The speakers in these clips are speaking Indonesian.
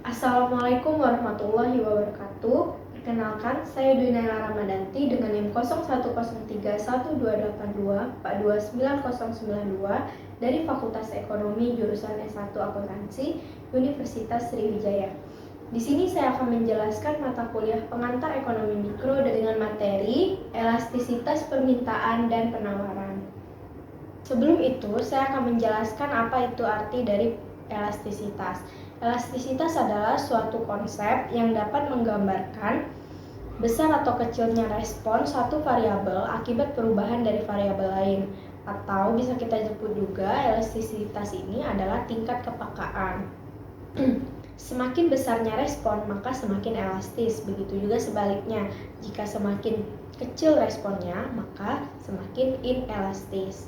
Assalamualaikum warahmatullahi wabarakatuh. Perkenalkan, saya Dwi Naila Ramadanti dengan NIM 01313182429092 dari Fakultas Ekonomi jurusan S1 Akuntansi Universitas Sriwijaya. Di sini saya akan menjelaskan mata kuliah pengantar ekonomi mikro dengan materi elastisitas permintaan dan penawaran. Sebelum itu, saya akan menjelaskan apa itu arti dari elastisitas. Elastisitas adalah suatu konsep yang dapat menggambarkan besar atau kecilnya respon suatu variabel akibat perubahan dari variabel lain. Atau bisa kita sebut juga elastisitas ini adalah tingkat kepekaan. Semakin besarnya respon, maka semakin elastis. Begitu juga sebaliknya, jika semakin kecil responnya, maka semakin inelastis.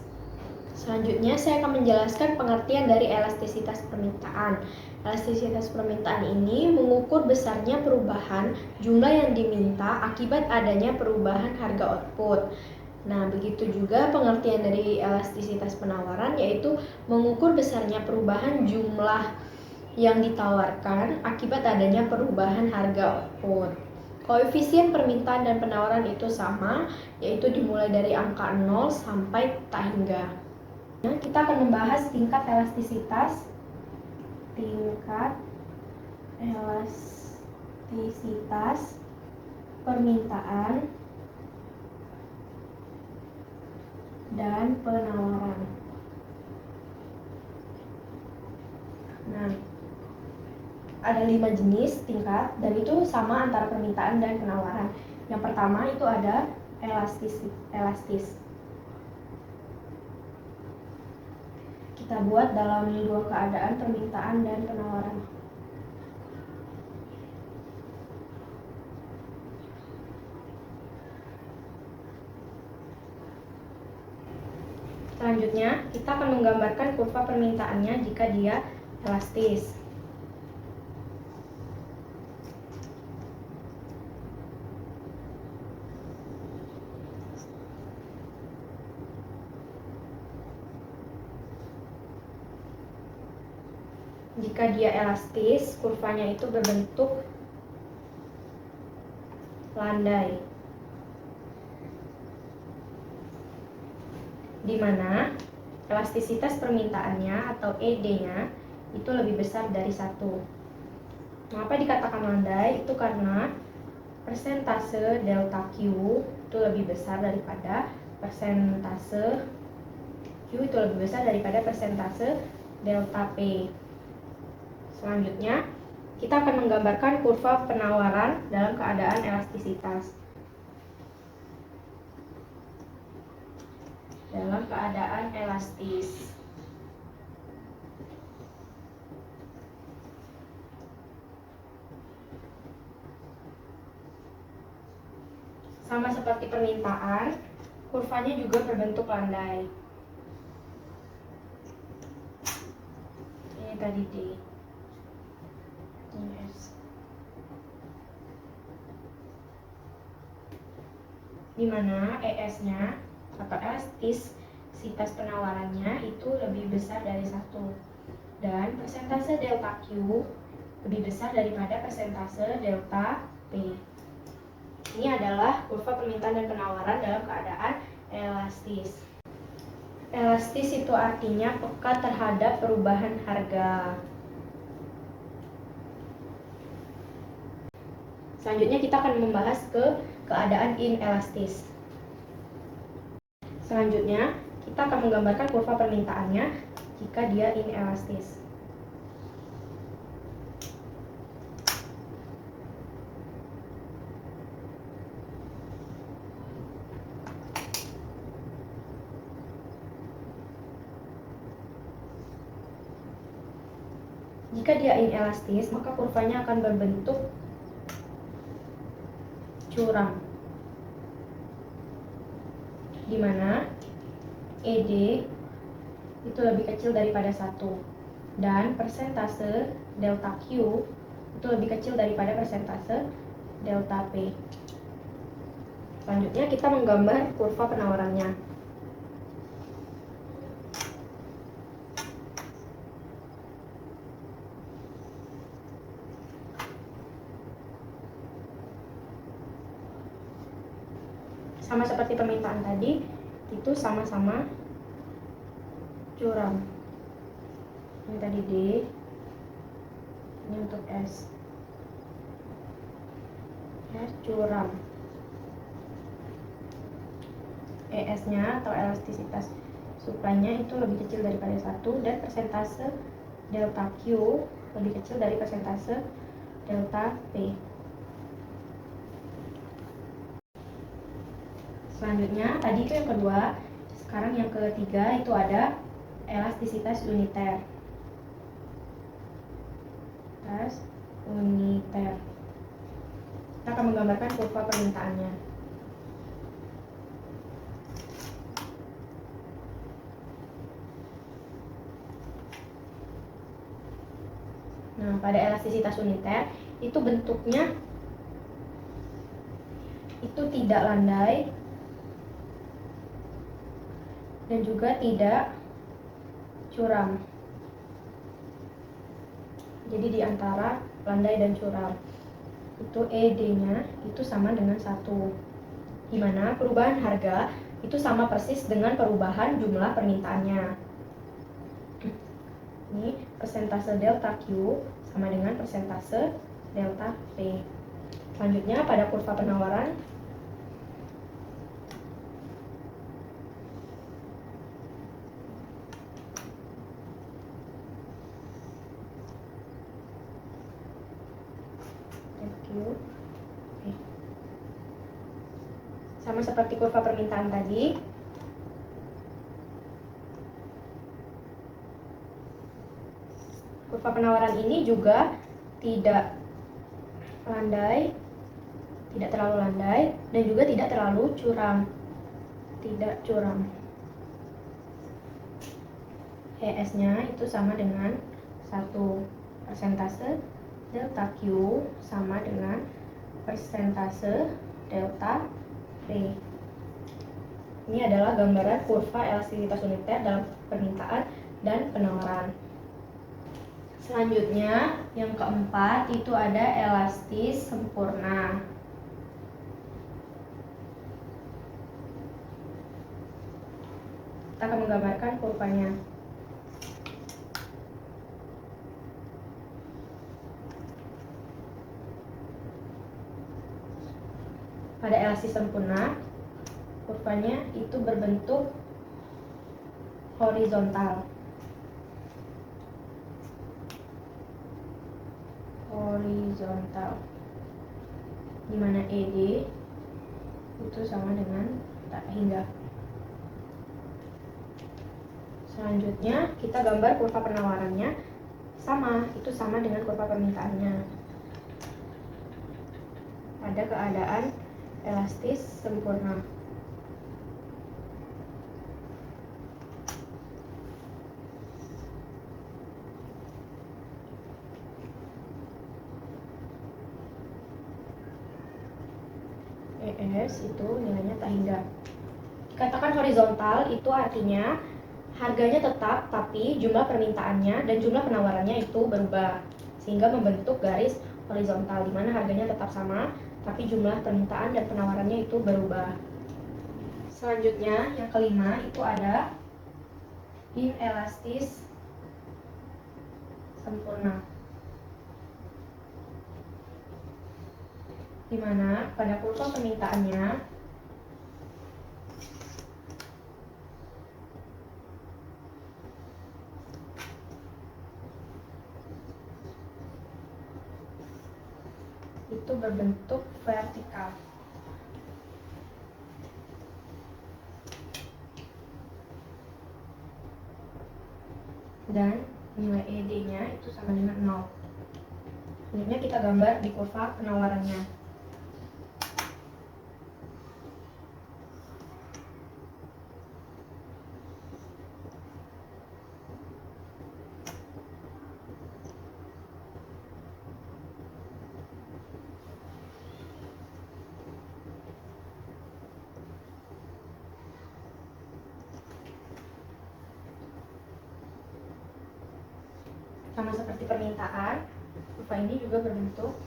Selanjutnya, saya akan menjelaskan pengertian dari elastisitas permintaan. Elastisitas permintaan ini mengukur besarnya perubahan jumlah yang diminta akibat adanya perubahan harga output. Nah, begitu juga pengertian dari elastisitas penawaran, yaitu mengukur besarnya perubahan jumlah yang ditawarkan akibat adanya perubahan harga output. Koefisien permintaan dan penawaran itu sama, yaitu dimulai dari angka 0 sampai tak hingga. Kita akan membahas tingkat elastisitas permintaan dan penawaran. Nah, ada 5 jenis tingkat dan itu sama antara permintaan dan penawaran. Yang pertama itu ada elastis. Kita buat dalam dua keadaan, permintaan dan penawaran. Selanjutnya, kita akan menggambarkan kurva permintaannya jika dia elastis. Jika dia elastis, kurvanya itu berbentuk landai, di mana elastisitas permintaannya atau ED-nya itu lebih besar dari 1. Mengapa dikatakan landai? Itu karena persentase delta Q itu lebih besar daripada persentase delta P. Selanjutnya, kita akan menggambarkan kurva penawaran dalam keadaan elastisitas. Dalam keadaan elastis, sama seperti permintaan, kurvanya juga berbentuk landai. Ini tadi D. Di mana ES-nya atau elastisitas penawarannya itu lebih besar dari 1 dan persentase delta Q lebih besar daripada persentase delta P. Ini adalah kurva permintaan dan penawaran dalam keadaan elastis. Elastis itu artinya peka terhadap perubahan harga. Selanjutnya kita akan membahas keadaan inelastis. Selanjutnya, kita akan menggambarkan kurva permintaannya jika dia inelastis. Jika dia inelastis, maka kurvanya akan berbentuk curam, di mana ED itu lebih kecil daripada 1 dan persentase delta Q itu lebih kecil daripada persentase delta P. Selanjutnya kita menggambar kurva penawarannya. Sama seperti permintaan tadi, itu sama-sama curam. Ini tadi D, ini untuk S. S curam. ES-nya atau elastisitas supply-nya itu lebih kecil daripada 1 dan persentase delta Q lebih kecil dari persentase delta P. Selanjutnya, tadi itu yang kedua. Sekarang yang ketiga itu ada elastisitas uniter. Kita akan menggambarkan kurva permintaannya. Nah, pada elastisitas uniter itu bentuknya itu tidak landai dan juga tidak curam. Jadi di antara landai dan curam itu ED-nya itu sama dengan 1, di mana perubahan harga itu sama persis dengan perubahan jumlah permintaannya. Ini persentase delta Q sama dengan persentase delta P. Selanjutnya pada kurva penawaran, sama seperti kurva permintaan tadi, kurva penawaran ini juga tidak landai, tidak terlalu landai, dan juga tidak terlalu curam. Tidak curam. ES-nya itu sama dengan 1. Persentase delta Q sama dengan persentase delta P. Ini adalah gambaran kurva elastisitas uniter dalam permintaan dan penawaran. Selanjutnya, yang keempat itu ada elastis sempurna. Kita akan menggambarkan kurvanya. Pada elastis sempurna, kurvanya itu berbentuk horizontal. Di mana ED itu sama dengan tak hingga. Selanjutnya, kita gambar kurva penawarannya itu sama dengan kurva permintaannya. Pada keadaan elastis sempurna. ES itu nilainya tak hingga. Dikatakan horizontal itu artinya harganya tetap tapi jumlah permintaannya dan jumlah penawarannya itu berubah, sehingga membentuk garis horizontal di mana harganya tetap sama tapi jumlah permintaan dan penawarannya itu berubah. Selanjutnya, yang kelima itu ada inelastis sempurna, di mana pada kurva permintaannya itu berbentuk vertikal. Dan nilai ED-nya itu sama dengan 0. Selanjutnya kita gambar di kurva penawarannya. Sama seperti permintaan, kurva ini juga berbentuk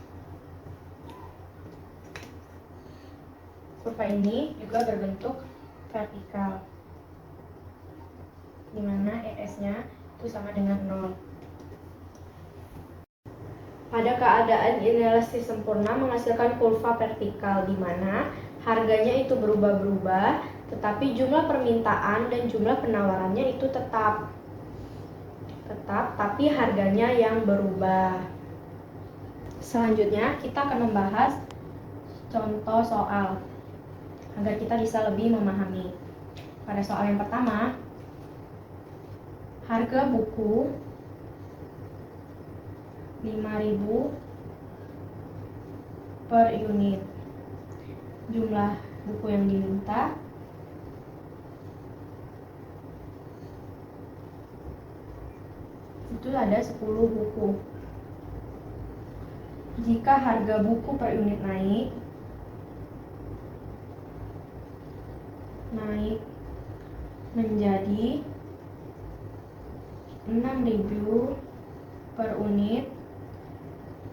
kurva ini juga berbentuk vertikal, di mana ES-nya itu sama dengan 0. Pada keadaan inelastis sempurna menghasilkan kurva vertikal, di mana harganya itu berubah-berubah, tetapi jumlah permintaan dan jumlah penawarannya itu tetap, tapi harganya yang berubah. Selanjutnya kita akan membahas contoh soal agar kita bisa lebih memahami. Pada soal yang pertama, harga buku 5.000 per unit. Jumlah buku yang diminta itu ada 10 buku. Jika harga buku per unit naik menjadi 6.000 per unit,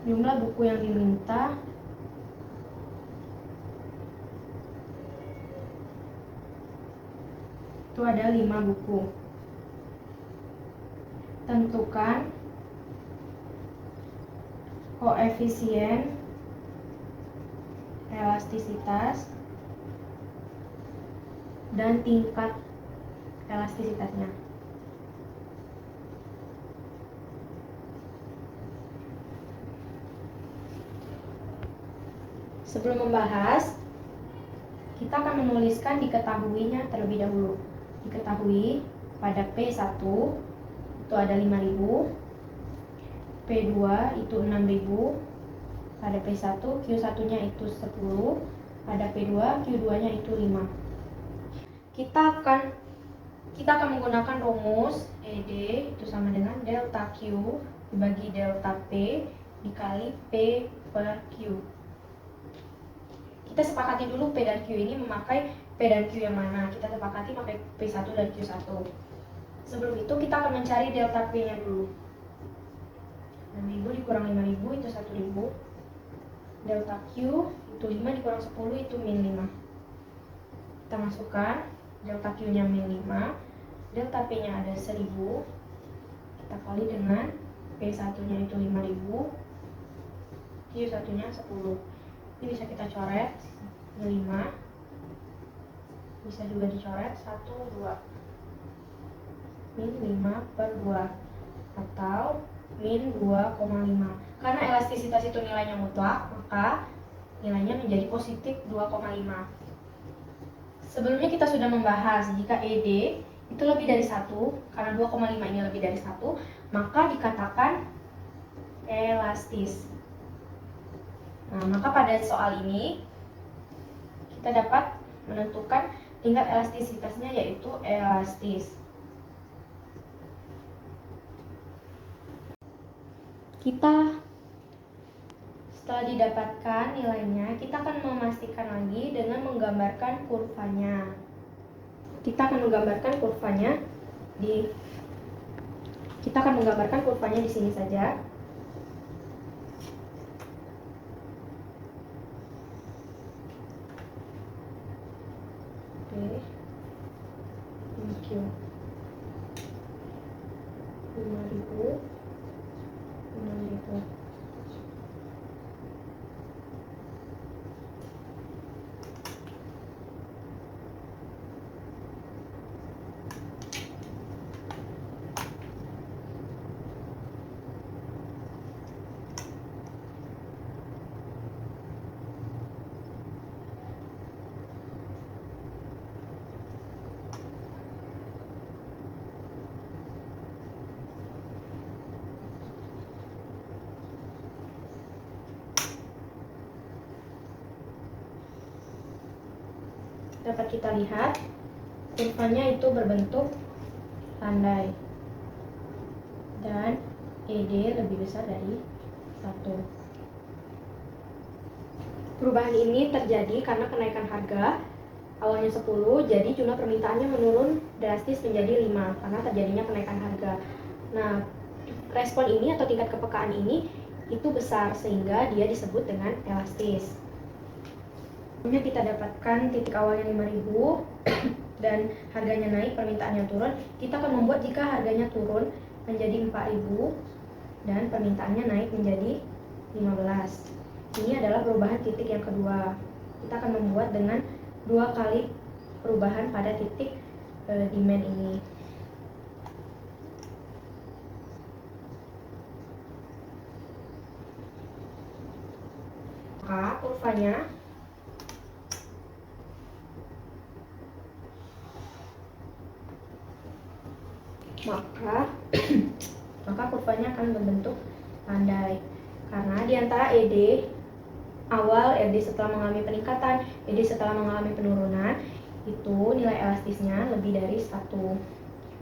jumlah buku yang diminta itu ada 5 buku. Tentukan koefisien elastisitas dan tingkat elastisitasnya. Sebelum membahas, kita akan menuliskan diketahuinya terlebih dahulu. Diketahui pada P1 itu ada 5.000, P2 itu 6.000, pada P1 Q1-nya itu 10, pada P2 Q2-nya itu 5. Kita akan menggunakan rumus ED itu sama dengan delta Q dibagi delta P dikali P per Q. Kita sepakati dulu P dan Q ini memakai P dan Q yang mana. Kita sepakati pakai P1 dan Q1. Sebelum itu kita akan mencari delta P-nya dulu. 6.000 dikurang 5.000 itu 1.000. Delta Q itu 5 dikurang 10 itu min 5. Kita masukkan delta Q-nya min 5. Delta P-nya ada 1.000. Kita kali dengan P1-nya itu 5.000. Q1-nya 10. Ini bisa kita coret 5. Bisa juga dicoret 1, 2. Min 5 per 2 atau min 2,5. Karena elastisitas itu nilainya mutlak, maka nilainya menjadi positif 2,5. Sebelumnya kita sudah membahas jika ED itu lebih dari 1, karena 2,5 ini lebih dari 1, maka dikatakan elastis. Nah, maka pada soal ini kita dapat menentukan tingkat elastisitasnya, yaitu elastis. Setelah didapatkan nilainya, kita akan memastikan lagi dengan menggambarkan kurvanya. Kita akan menggambarkan kurvanya di sini saja. Oke. Thank you. 5.000. Dapat kita lihat kurvanya itu berbentuk landai dan ED lebih besar dari 1. Perubahan ini terjadi karena kenaikan harga. Awalnya 10, jadi jumlah permintaannya menurun drastis menjadi 5 karena terjadinya kenaikan harga. Nah, respon ini atau tingkat kepekaan ini itu besar sehingga dia disebut dengan elastis. Punya kita dapatkan titik awalnya 5.000 dan harganya naik, permintaannya turun. Kita akan membuat jika harganya turun menjadi 4.000 dan permintaannya naik menjadi 15. Ini adalah perubahan titik yang kedua. Kita akan membuat dengan 2 kali perubahan pada titik demand ini. Maka kurvanya maka kurvanya akan berbentuk landai karena di antara ED awal, ED setelah mengalami peningkatan, ED setelah mengalami penurunan, itu nilai elastisnya lebih dari 1,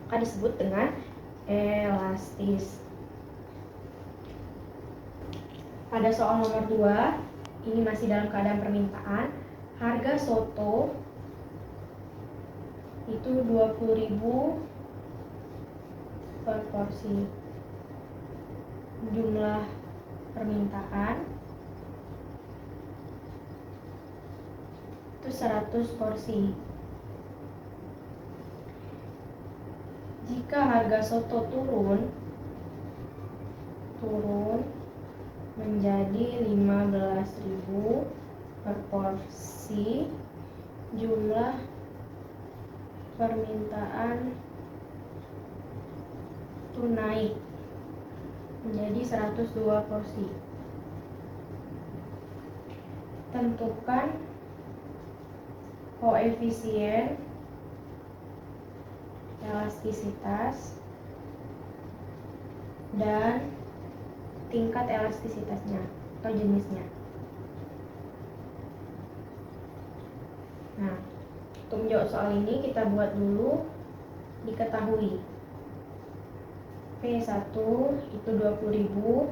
maka disebut dengan elastis. Pada soal nomor 2, ini masih dalam keadaan permintaan, harga soto itu 20.000 per porsi. Jumlah permintaan itu 100 porsi. Jika harga soto turun menjadi 15.000 per porsi, jumlah permintaan itu naik menjadi 102 porsi. Tentukan koefisien elastisitas dan tingkat elastisitasnya atau jenisnya. Nah, untuk menjawab soal ini kita buat dulu diketahui. P1 itu 20.000,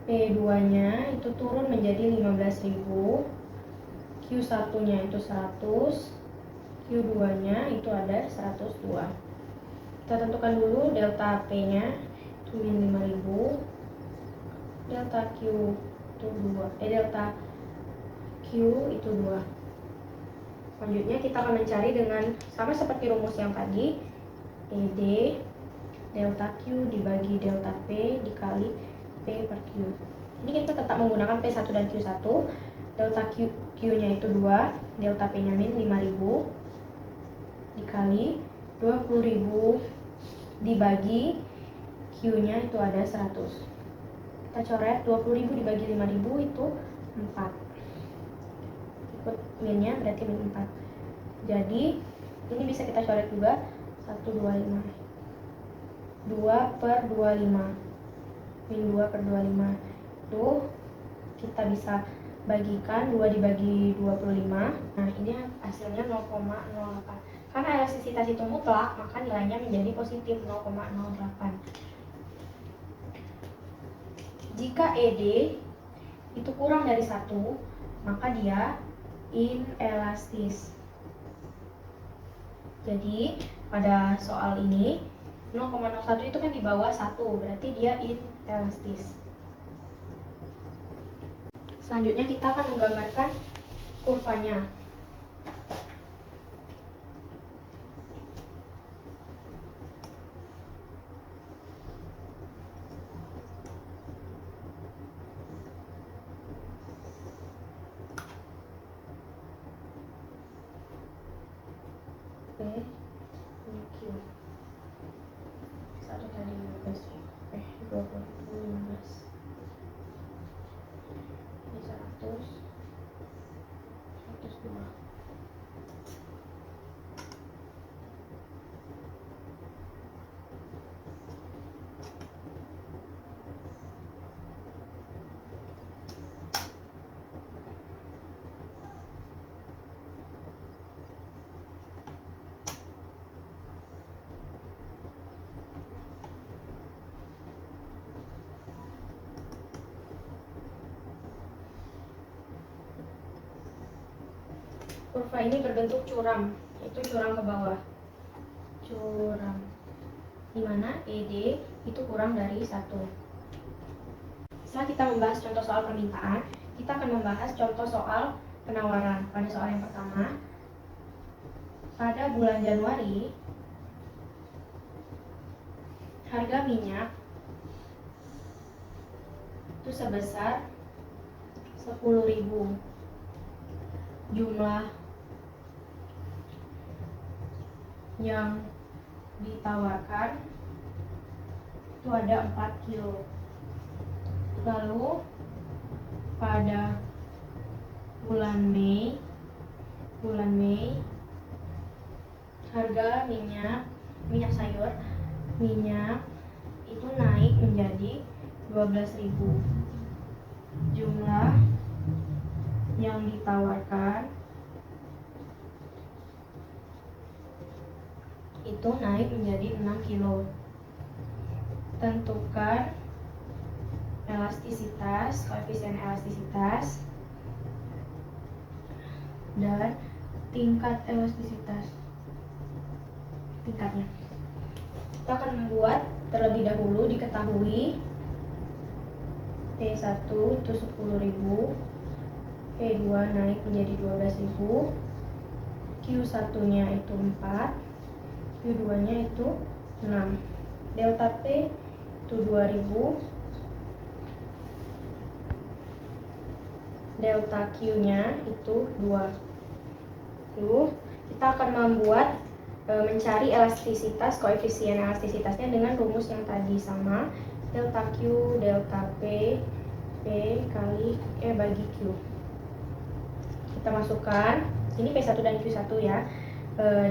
P2-nya itu turun menjadi 15.000, Q1-nya itu 100, Q2-nya itu ada 102. Kita tentukan dulu delta P-nya itu min 5.000, delta Q itu 2, delta Q itu 2. Selanjutnya kita akan mencari dengan sama seperti rumus yang tadi, ED delta Q dibagi delta P dikali P per Q. Ini kita tetap menggunakan P1 dan Q1. Delta Q-nya itu 2, delta P-nya min 5.000 dikali 20.000 dibagi Q-nya itu ada 100. Kita coret 20.000 dibagi 5.000 itu 4. Ikut minnya berarti min 4. Jadi ini bisa kita coret juga 125. 2 per 25. Min 2 per 25. Itu kita bisa bagikan 2 dibagi 25. Nah, ini hasilnya 0,08. Karena elastisitas itu mutlak, maka nilainya menjadi positif 0,08. Jika ED itu kurang dari 1, maka dia inelastis. Jadi, pada soal ini 0,01 itu kan di bawah 1, berarti dia inelastis. Selanjutnya kita akan menggambarkan kurvanya. P, ini Q. Satu tadi 15, 20, 15. Ini 100, 102. Kurva ini berbentuk curam, yaitu curam ke bawah. Curam. Dimana ED itu kurang dari 1. Setelah kita membahas contoh soal permintaan, kita akan membahas contoh soal penawaran. Pada soal yang pertama, pada bulan Januari, harga minyak itu sebesar 10.000. Jumlah yang ditawarkan itu ada 4 kilo. Lalu pada bulan Mei harga minyak sayur itu naik menjadi 12.000. Jumlah yang ditawarkan itu naik menjadi 6 kilo. Tentukan elastisitas, koefisien elastisitas dan tingkat elastisitas. Tingkatnya kita akan membuat terlebih dahulu. Diketahui T1 itu 10.000, P2 naik menjadi 12.000, Q1 nya itu 4, Q2 nya itu 6, delta P itu 2.000, delta Q nya itu 2. Lalu kita akan mencari elastisitas, koefisien elastisitasnya dengan rumus yang tadi sama, delta Q delta P kali E bagi Q. Kita masukkan, ini P1 dan Q1 ya.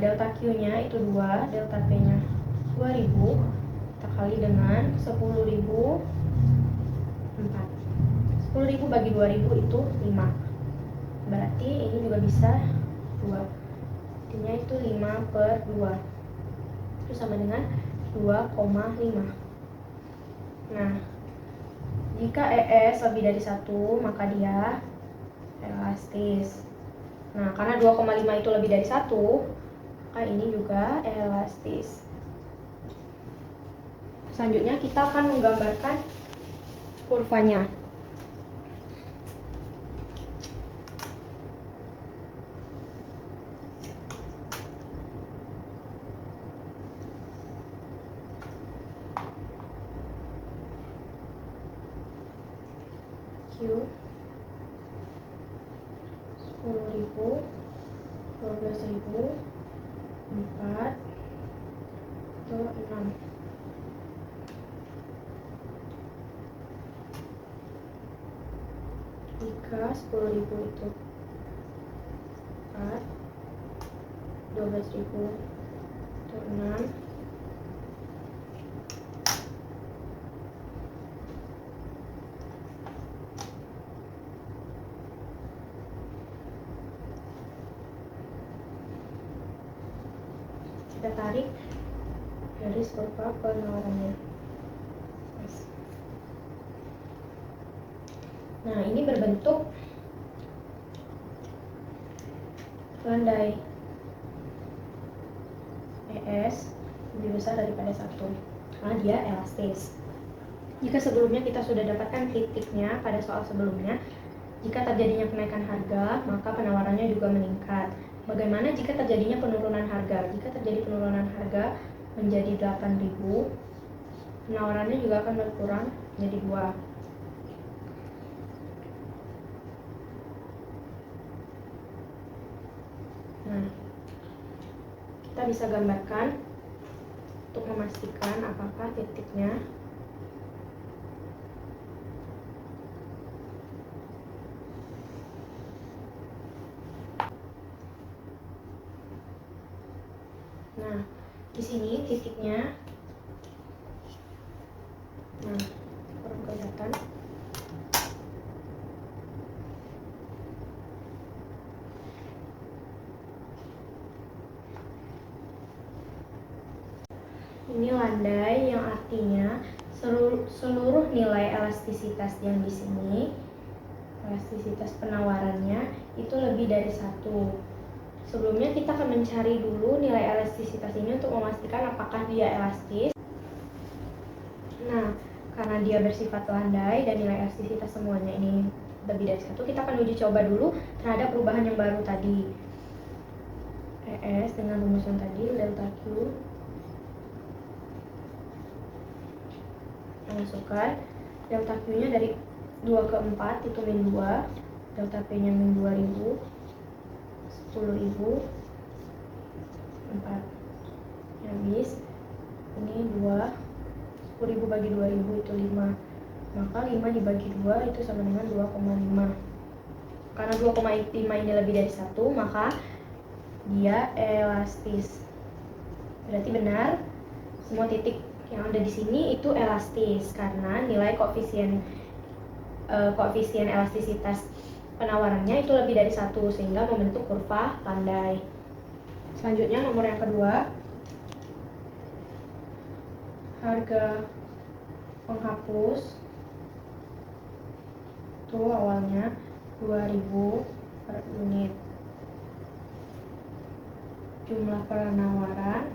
Delta Q nya itu 2, delta P nya 2.000, kita kali dengan 10.000, 4. 10.000 bagi 2.000 itu 5. Berarti ini juga bisa 2. Artinya itu 5/2. Itu sama dengan 2,5. Nah, jika ES lebih dari 1, maka dia elastis. Nah, karena 2,5 itu lebih dari 1, maka ini juga elastis. Selanjutnya kita akan menggambarkan kurvanya. Q 10.000, 12.000, 4, itu 6. Jika 10.000 itu 4, 12.000 itu 6, kita tarik garis kurva penawarannya. Nah, ini berbentuk landai. ES lebih besar daripada 1 karena dia elastis. Jika sebelumnya kita sudah dapatkan titiknya pada soal sebelumnya, jika terjadinya kenaikan harga, maka penawarannya juga meningkat. Bagaimana jika terjadinya penurunan harga? Jika terjadi penurunan harga menjadi 8.000, penawarannya juga akan berkurang menjadi 2. Nah, kita bisa gambarkan untuk memastikan apakah titiknya nah, di sini titiknya. Nah, kurang kelihatan. Ini landai yang artinya seluruh nilai elastisitas yang di sini, elastisitas penawarannya itu lebih dari 1. Sebelumnya kita akan mencari dulu nilai elastisitas ini untuk memastikan apakah dia elastis. Nah, karena dia bersifat landai dan nilai elastisitas semuanya ini lebih dari 1, kita akan uji coba dulu terhadap perubahan yang baru tadi. ES dengan rumusan tadi, delta Q masukkan delta Q nya dari 2 ke 4 itu min 2, delta P nya min 2000, 10.000, 4 habis. Ini 2, 10.000 bagi 2.000 itu 5, maka 5 dibagi 2 itu sama dengan 2,5. Karena 2,5 ini lebih dari 1, maka dia elastis. Berarti benar, semua titik yang ada di sini itu elastis karena nilai koefisien elastisitas penawarannya itu lebih dari 1 sehingga membentuk kurva landai. Selanjutnya nomor yang kedua, harga penghapus itu awalnya 2.000 per unit. Jumlah penawaran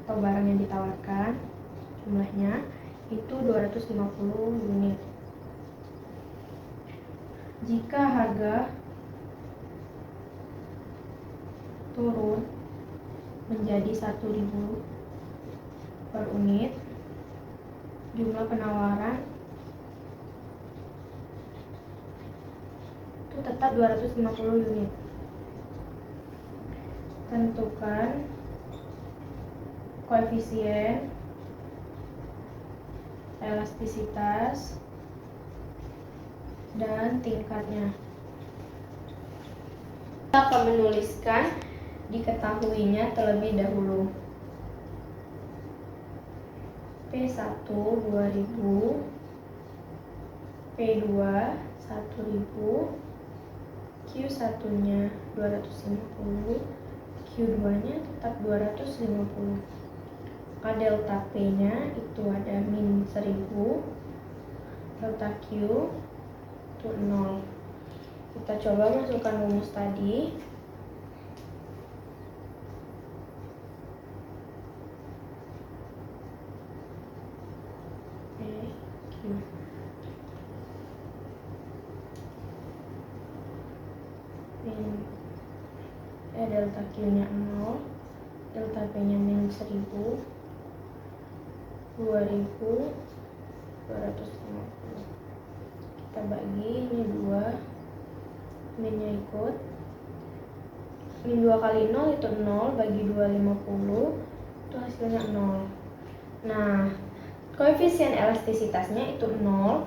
atau barang yang ditawarkan jumlahnya itu 250 unit. Jika harga turun menjadi 1.000 per unit, jumlah penawaran itu tetap 250 unit. Tentukan koefisien elastisitas dan tingkatnya. Kita akan menuliskan diketahuinya terlebih dahulu. P1 2000, P2 1000, Q1 nya 250, Q2 nya tetap 250. Maka delta P nya itu ada min 1000, delta Q itu 0. Kita coba masukkan rumus tadi. Q. Delta Q nya 0, delta P nya min 1000, 2.250. Kita bagi ini 2, min nya ikut, min 2 kali 0 itu 0, bagi 250 itu hasilnya 0. Nah, koefisien elastisitasnya itu 0.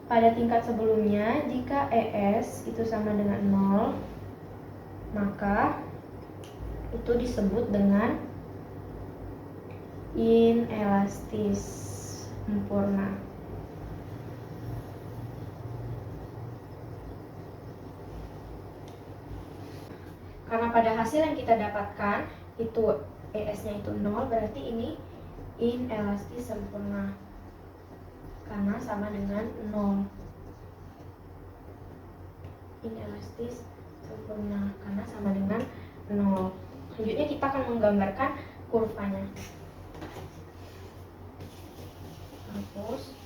Pada tingkat sebelumnya, jika ES itu sama dengan 0, maka itu disebut dengan inelastis sempurna. Karena pada hasil yang kita dapatkan itu ES-nya itu 0, berarti ini inelastis sempurna karena sama dengan 0. Inelastis sempurna karena sama dengan 0. Selanjutnya kita akan menggambarkan kurvanya. Hapus.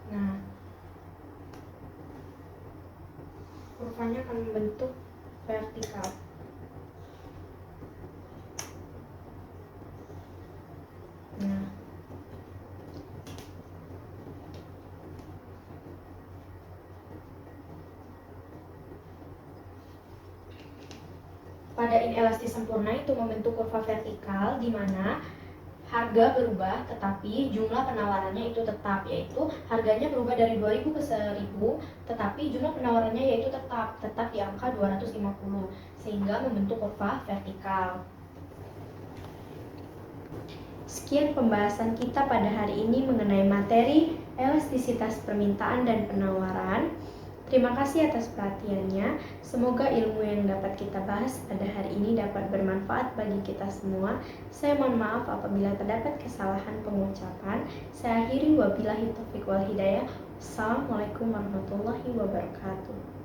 Nah, kurvanya akan membentuk vertikal. Nah, pada inelastis sempurna itu membentuk kurva vertikal di mana harga berubah tetapi jumlah penawarannya itu tetap, yaitu harganya berubah dari 2.000 ke 1.000 tetapi jumlah penawarannya yaitu tetap di angka 250 sehingga membentuk kurva vertikal. Sekian pembahasan kita pada hari ini mengenai materi elastisitas permintaan dan penawaran. Terima kasih atas perhatiannya. Semoga ilmu yang dapat kita bahas pada hari ini dapat bermanfaat bagi kita semua. Saya mohon maaf apabila terdapat kesalahan pengucapan. Saya akhiri wabillahi taufiq wal hidayah. Assalamualaikum warahmatullahi wabarakatuh.